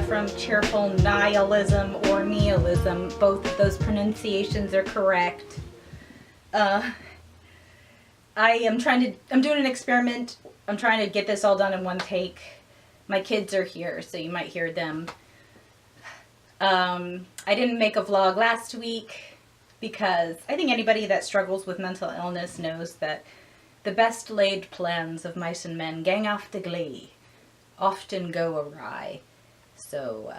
from Cheerful, Nihilism or Nihilism. Both of those pronunciations are correct. I'm doing an experiment. I'm trying to get this all done in one take. My kids are here, so you might hear them. I didn't make a vlog last week because I think anybody that struggles with mental illness knows that the best laid plans of mice and men gang after glee often go awry. So,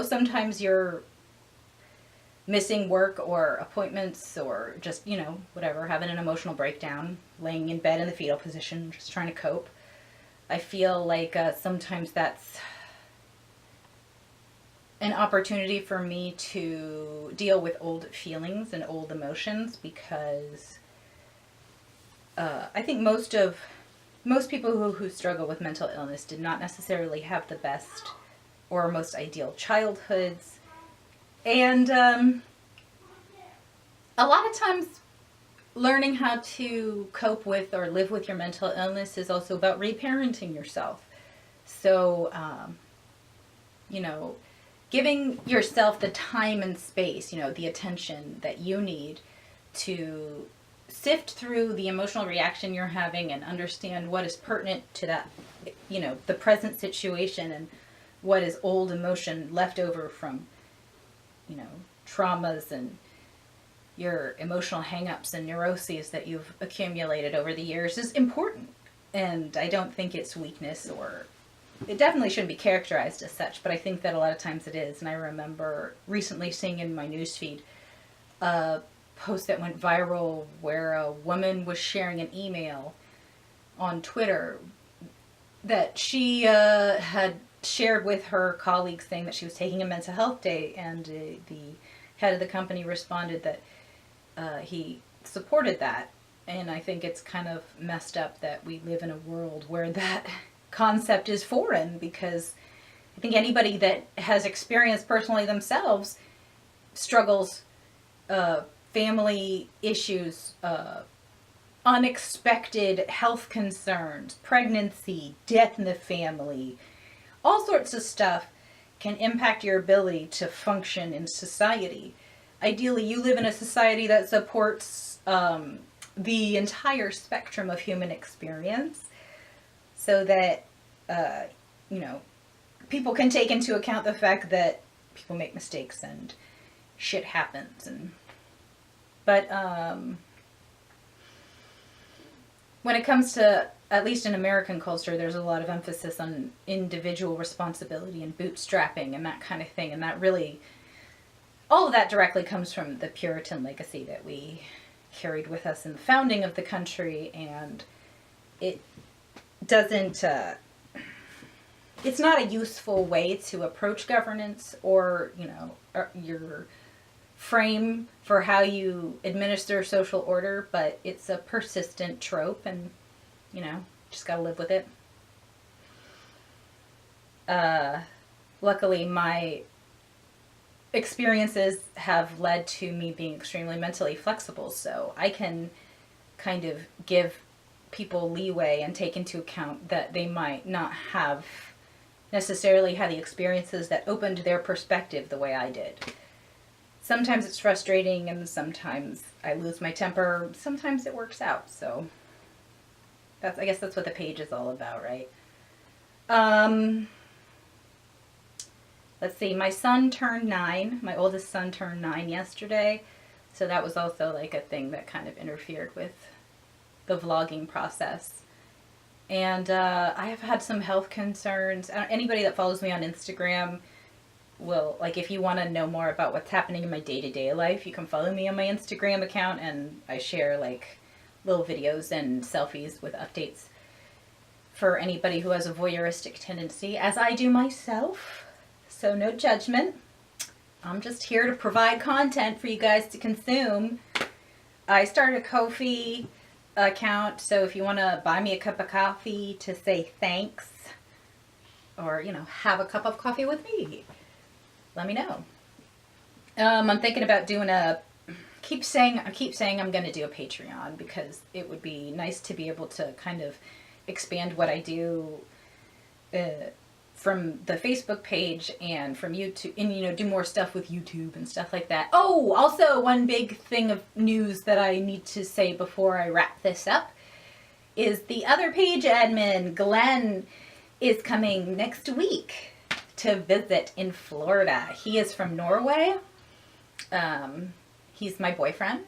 sometimes you're missing work or appointments or just, whatever, having an emotional breakdown, laying in bed in the fetal position, just trying to cope. I feel like sometimes that's an opportunity for me to deal with old feelings and old emotions because I think most people who struggle with mental illness did not necessarily have the best or most ideal childhoods. And a lot of times learning how to cope with or live with your mental illness is also about reparenting yourself. So, giving yourself the time and space, the attention that you need to sift through the emotional reaction you're having and understand what is pertinent to that, the present situation and what is old emotion left over from, traumas and your emotional hang-ups and neuroses that you've accumulated over the years is important. And I don't think it's weakness, or it definitely shouldn't be characterized as such, but I think that a lot of times it is. And I remember recently seeing in my newsfeed a post that went viral where a woman was sharing an email on Twitter that she had shared with her colleagues, saying that she was taking a mental health day, and the head of the company responded that he supported that. And I think it's kind of messed up that we live in a world where that concept is foreign, because I think anybody that has experienced personally themselves struggles, family issues, unexpected health concerns, pregnancy, death in the family, all sorts of stuff can impact your ability to function in society. Ideally, you live in a society that supports the entire spectrum of human experience, so that, people can take into account the fact that people make mistakes and shit happens. But when it comes to, at least in American culture, there's a lot of emphasis on individual responsibility and bootstrapping and that kind of thing. And that really, all of that directly comes from the Puritan legacy that we carried with us in the founding of the country. And it doesn't, it's not a useful way to approach governance or, your frame for how you administer social order, but it's a persistent trope, and just gotta live with it. Luckily, my experiences have led to me being extremely mentally flexible, so I can kind of give people leeway and take into account that they might not have necessarily had the experiences that opened their perspective the way I did. Sometimes it's frustrating, and sometimes I lose my temper. Sometimes it works out. So I guess that's what the page is all about, right? Let's see. My son turned 9. My oldest son turned 9 yesterday. So that was also like a thing that kind of interfered with the vlogging process. And I have had some health concerns. Anybody that follows me on Instagram will, if you want to know more about what's happening in my day-to-day life, you can follow me on my Instagram account, and I share little videos and selfies with updates for anybody who has a voyeuristic tendency, as I do myself. So no judgment. I'm just here to provide content for you guys to consume. I started a Ko-fi account, so if you want to buy me a cup of coffee to say thanks, or have a cup of coffee with me, let me know. I'm thinking about doing I keep saying I'm going to do a Patreon, because it would be nice to be able to kind of expand what I do from the Facebook page and from YouTube, and, you know, do more stuff with YouTube and stuff like that. Oh, also one big thing of news that I need to say before I wrap this up is the other page admin, Glenn, is coming next week to visit in Florida. He is from Norway. He's my boyfriend.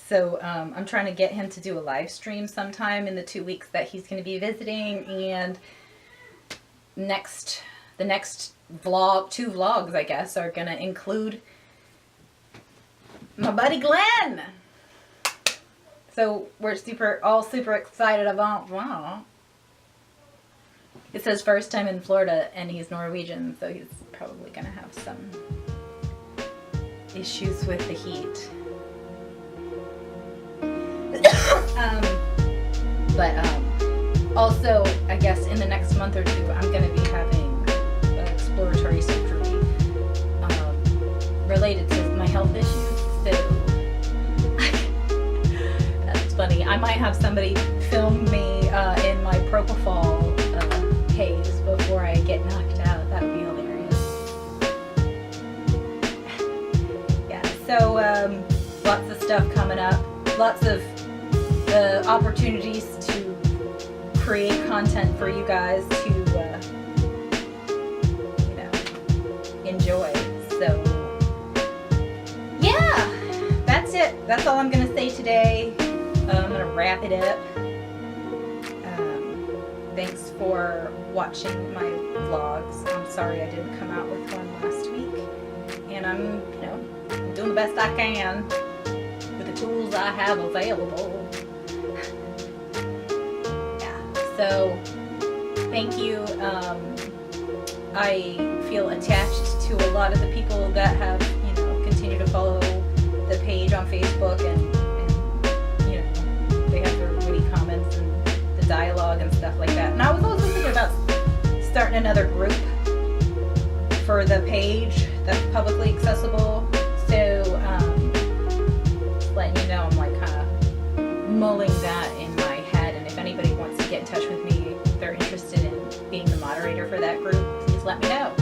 So I'm trying to get him to do a live stream sometime in the 2 weeks that he's going to be visiting. And the next vlog, 2 vlogs, I guess, are going to include my buddy Glenn. So we're all super excited about that. It's his first time in Florida, and he's Norwegian, so he's probably going to have some issues with the heat. Also, I guess in the next month or 2, I'm going to be having exploratory surgery related to my health issues. So that's funny. I might have somebody film me in my propofol haze before I get knocked out. That would be hilarious. Yeah. So lots of stuff coming up. Lots of opportunities to create content for you guys to, you know, enjoy. So, yeah, that's it. That's all I'm going to say today. I'm going to wrap it up. Thanks for watching my vlogs. I'm sorry I didn't come out with one last week. And I'm, you know, doing the best I can with the tools I have available. So, thank you. I feel attached to a lot of the people that have, you know, continued to follow the page on Facebook, and you know, they have their witty comments and the dialogue and stuff like that. And I was also thinking about starting another group for the page that's publicly accessible. So, letting you know, I'm like kind of mulling that in my head, and if anybody wants to get in touch with me, if they're interested in being the moderator for that group, please let me know.